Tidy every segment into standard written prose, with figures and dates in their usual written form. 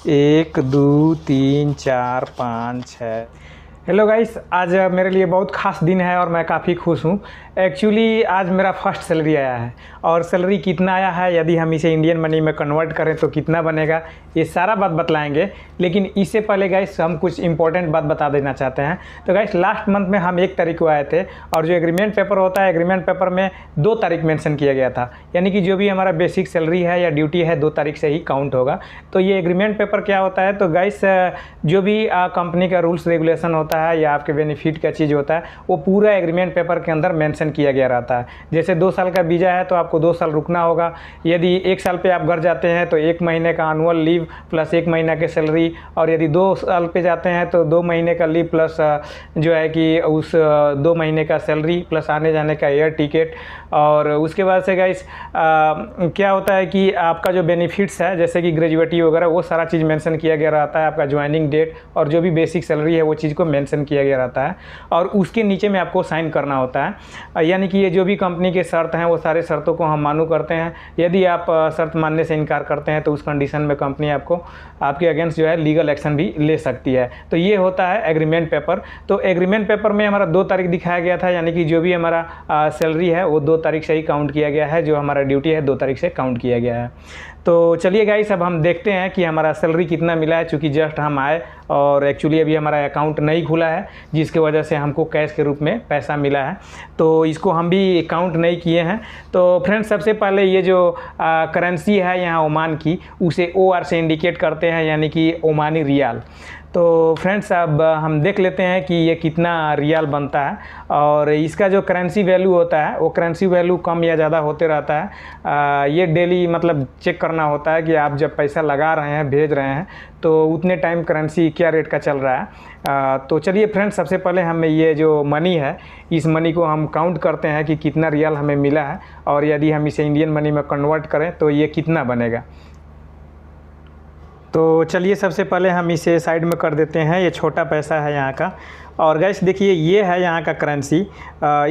1 2 3 4 5 6। Hello guys, आज मेरे लिए बहुत ख़ास दिन है और मैं काफ़ी खुश हूँ। एक्चुअली आज मेरा फर्स्ट सैलरी आया है और सैलरी कितना आया है, यदि हम इसे इंडियन मनी में कन्वर्ट करें तो कितना बनेगा, ये सारा बात बतलाएंगे। लेकिन इससे पहले गाइस हम कुछ इंपॉर्टेंट बात बता देना चाहते हैं। तो गाइस लास्ट मंथ में हम 1 तारीख को आए थे और जो एग्रीमेंट पेपर होता है, एग्रीमेंट पेपर में 2 तारीख मेंशन किया गया था, यानी कि जो भी हमारा बेसिक सैलरी है या ड्यूटी है 2 तारीख से ही काउंट होगा। तो ये एग्रीमेंट पेपर क्या होता है, तो गाइस जो भी कंपनी का रूल्स रेगुलेशन होता है या आपके बेनिफिट का चीज़ होता है, वो पूरा एग्रीमेंट पेपर के अंदर मेंशन किया गया रहता है। जैसे 2 साल का वीज़ा है तो आपको 2 साल रुकना होगा। यदि 1 साल पे आप घर जाते हैं तो 1 महीने का एनुअल लीव प्लस 1 महीना की सैलरी, और यदि 2 साल पे जाते हैं तो 2 महीने का लीव प्लस जो है कि उस 2 महीने का सैलरी प्लस आने जाने का एयर टिकट। और उसके बाद से गाइस क्या होता है कि आपका जो बेनिफिट्स है जैसे कि ग्रेजुएटी वगैरह, वो सारा चीज़ मेंशन किया गया रहता है। आपका ज्वाइनिंग डेट और जो भी बेसिक सैलरी है वो चीज़ को मेंशन किया गया रहता है और उसके नीचे में आपको साइन करना होता है। यानी कि ये जो भी कंपनी के शर्त हैं वो सारे शर्तों को हम मानू करते हैं। यदि आप शर्त मानने से इनकार करते हैं तो उस कंडीशन में कंपनी आपको आपके अगेंस्ट जो है लीगल एक्शन भी ले सकती है। तो ये होता है एग्रीमेंट पेपर। तो एग्रीमेंट पेपर में हमारा 2 तारीख दिखाया गया था, यानी कि जो भी हमारा सैलरी है वो 2 तारीख से ही काउंट किया गया है, जो हमारा ड्यूटी है 2 तारीख से काउंट किया गया है। तो चलिए गाइस, अब हम देखते हैं कि हमारा सैलरी कितना मिला है। चूँकि जस्ट हम आए और एक्चुअली अभी हमारा अकाउंट नहीं खुला है, जिसकी वजह से हमको कैश के रूप में पैसा मिला है, तो इसको हम भी काउंट नहीं किए हैं। तो फ्रेंड्स, सबसे पहले ये जो करेंसी है यहाँ ओमान की, उसे OR से इंडिकेट करते हैं, यानी कि ओमानी रियाल। तो फ्रेंड्स, अब हम देख लेते हैं कि ये कितना रियाल बनता है और इसका जो करेंसी वैल्यू होता है वो करेंसी वैल्यू कम या ज़्यादा होते रहता है। ये डेली मतलब चेक करना होता है कि आप जब पैसा लगा रहे हैं, भेज रहे हैं, तो उतने टाइम करेंसी क्या रेट का चल रहा है। तो चलिए फ्रेंड्स, सबसे पहले हमें ये जो मनी है, इस मनी को हम काउंट करते हैं कि कितना रियाल हमें मिला है और यदि हम इसे इंडियन मनी में कन्वर्ट करें तो ये कितना बनेगा। तो चलिए सबसे पहले हम इसे साइड में कर देते हैं। ये छोटा पैसा है यहाँ का। और गैस देखिए, ये है यहाँ का करेंसी।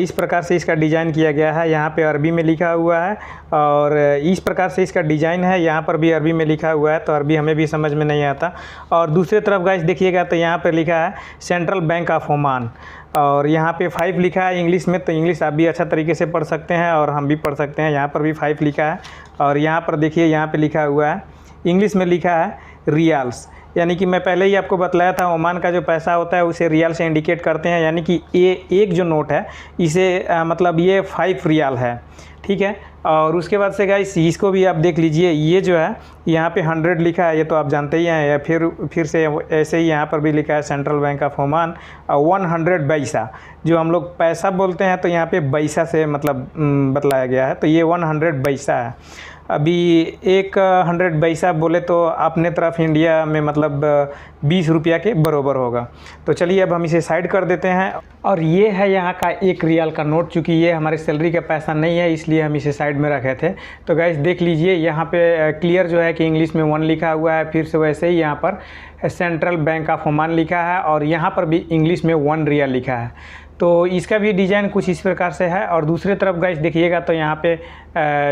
इस प्रकार से इसका डिज़ाइन किया गया है। यहाँ पे अरबी में लिखा हुआ है और इस प्रकार से इसका डिज़ाइन है। यहाँ पर भी अरबी में लिखा हुआ है, तो अरबी हमें भी समझ में नहीं आता। और दूसरी तरफ गैस देखिएगा तो यहाँ पर लिखा है सेंट्रल बैंक ऑफ ओमान और यहाँ पे 5 लिखा है इंग्लिश में। तो इंग्लिश आप भी अच्छा तरीके से पढ़ सकते हैं और हम भी पढ़ सकते हैं। यहाँ पर भी 5 लिखा है और यहाँ पर देखिए, यहाँ पर लिखा हुआ है, इंग्लिश में लिखा है रियाल्स। यानी कि मैं पहले ही आपको बतलाया था, ओमान का जो पैसा होता है उसे रियाल से इंडिकेट करते हैं। यानी कि ये एक जो नोट है इसे मतलब ये 5 रियाल है, ठीक है। और उसके बाद से गाइस इसको भी आप देख लीजिए, ये जो है यहाँ पे 100 लिखा है, ये तो आप जानते ही हैं। या फिर से ऐसे ही यहाँ पर भी लिखा है सेंट्रल बैंक ऑफ ओमान 100 पैसा, जो हम लोग पैसा बोलते हैं तो यहाँ पे पैसा से मतलब बतलाया गया है। तो ये 100 पैसा है। अभी 100 पैसा बोले तो अपने तरफ इंडिया में मतलब 20 रुपया के बराबर होगा। तो चलिए अब हम इसे साइड कर देते हैं। और ये है यहाँ का 1 रियाल का नोट। चूँकि ये हमारी सैलरी का पैसा नहीं है, इसलिए हम इसे साइड में रखे थे। तो गाइस देख लीजिए, यहाँ पे क्लियर जो है कि इंग्लिश में 1 लिखा हुआ है। फिर से वैसे ही यहाँ पर सेंट्रल बैंक ऑफ ओमान लिखा है और यहाँ पर भी इंग्लिश में 1 रियाल लिखा है। तो इसका भी डिज़ाइन कुछ इस प्रकार से है। और दूसरे तरफ गाइस देखिएगा तो यहाँ पे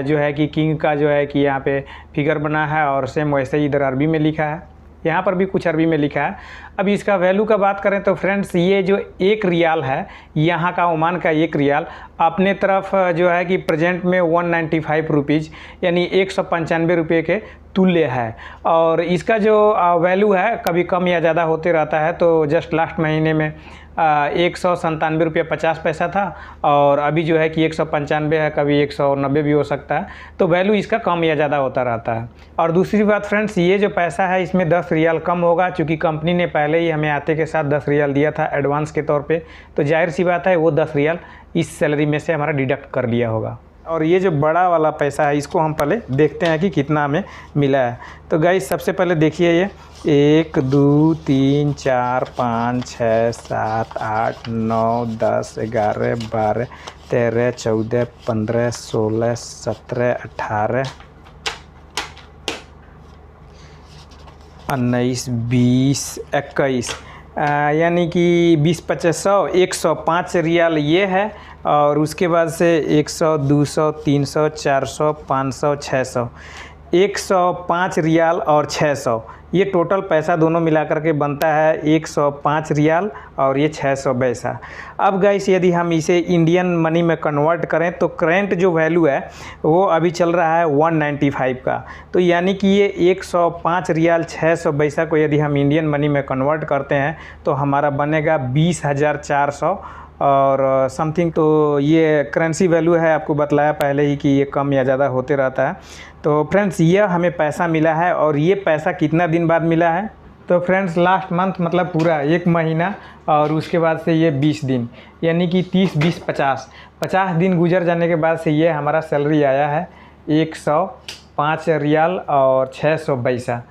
जो है कि किंग का जो है कि यहाँ पे फिगर बना है और सेम वैसे ही इधर अरबी में लिखा है। यहाँ पर भी कुछ अरबी में लिखा है। अब इसका वैल्यू का बात करें तो फ्रेंड्स, ये जो 1 रियाल है, यहाँ का ओमान का 1 रियाल अपने तरफ जो है कि प्रेजेंट में 195 रुपीज़, यानी 195 रुपये के तुल्य है। और इसका जो वैल्यू है कभी कम या ज़्यादा होते रहता है। तो जस्ट लास्ट महीने में 197 रुपये 50 पैसा था और अभी जो है कि 195 है, कभी 190 भी हो सकता है। तो वैल्यू इसका कम या ज़्यादा होता रहता है। और दूसरी बात फ्रेंड्स, ये जो पैसा है इसमें 10 रियाल कम होगा, चूँकि कंपनी ने पहले ही हमें आते के साथ 10 रियाल दिया था एडवांस के तौर पे। तो जाहिर सी बात है वो 10 रियाल इस सैलरी में से हमारा डिडक्ट कर लिया होगा। और ये जो बड़ा वाला पैसा है इसको हम पहले देखते हैं कि कितना हमें मिला है। तो गाइस सबसे पहले देखिए, ये 1 2 3 4 5 6 7 8 9 10 11 12 13 14 15 16 17 18 19 20 21, यानी कि 20 25 100 105 रियाल ये है। और उसके बाद से 100 200 300 400 500 600 105 रियाल और 600, ये टोटल पैसा दोनों मिला करके बनता है 105 रियाल और ये 600 पैसा। अब गाइस यदि हम इसे इंडियन मनी में कन्वर्ट करें तो करेंट जो वैल्यू है वो अभी चल रहा है 195 का। तो यानी कि ये 105 रियाल 600 पैसा को यदि हम इंडियन मनी में कन्वर्ट करते हैं तो हमारा बनेगा 20,400 और समथिंग। तो ये करेंसी वैल्यू है, आपको बतलाया पहले ही कि ये कम या ज़्यादा होते रहता है। तो फ्रेंड्स ये हमें पैसा मिला है और ये पैसा कितना दिन बाद मिला है? तो फ्रेंड्स लास्ट मंथ मतलब पूरा 1 महीना और उसके बाद से ये 20 दिन, यानी कि 30, 20, 50 दिन गुजर जाने के बाद से ये हमारा सैलरी आया है 105 रियाल और 600 पैसा।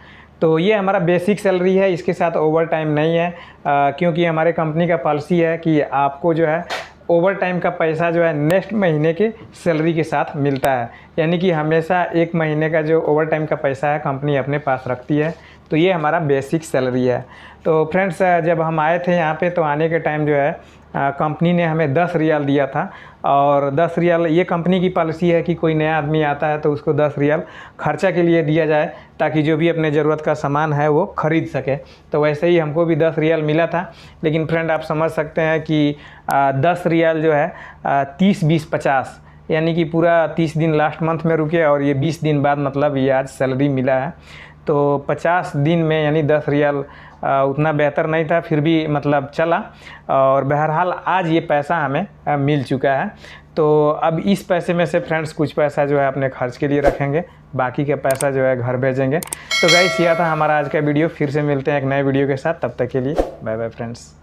तो ये हमारा बेसिक सैलरी है, इसके साथ ओवर टाइम नहीं है, क्योंकि हमारे कंपनी का पॉलिसी है कि आपको जो है ओवर टाइम का पैसा जो है नेक्स्ट महीने के सैलरी के साथ मिलता है, यानी कि हमेशा 1 महीने का जो ओवर टाइम का पैसा है कंपनी अपने पास रखती है। तो ये हमारा बेसिक सैलरी है। तो फ्रेंड्स जब हम आए थे यहाँ पे तो आने के टाइम जो है कंपनी ने हमें 10 रियाल दिया था और 10 रियाल ये कंपनी की पॉलिसी है कि कोई नया आदमी आता है तो उसको 10 रियाल खर्चा के लिए दिया जाए ताकि जो भी अपने ज़रूरत का सामान है वो ख़रीद सके। तो वैसे ही हमको भी 10 रियाल मिला था, लेकिन फ्रेंड आप समझ सकते हैं कि 10 रियाल जो है 30, 20, 50 यानी कि पूरा 30 दिन लास्ट मंथ में रुके और ये 20 दिन बाद मतलब ये आज सैलरी मिला है। तो 50 दिन में यानी 10 रियाल उतना बेहतर नहीं था, फिर भी मतलब चला और बहरहाल आज ये पैसा हमें मिल चुका है। तो अब इस पैसे में से फ्रेंड्स कुछ पैसा जो है अपने खर्च के लिए रखेंगे, बाकी का पैसा जो है घर भेजेंगे। तो गाइस यह था हमारा आज का वीडियो, फिर से मिलते हैं एक नए वीडियो के साथ, तब तक के लिए बाय बाय फ्रेंड्स।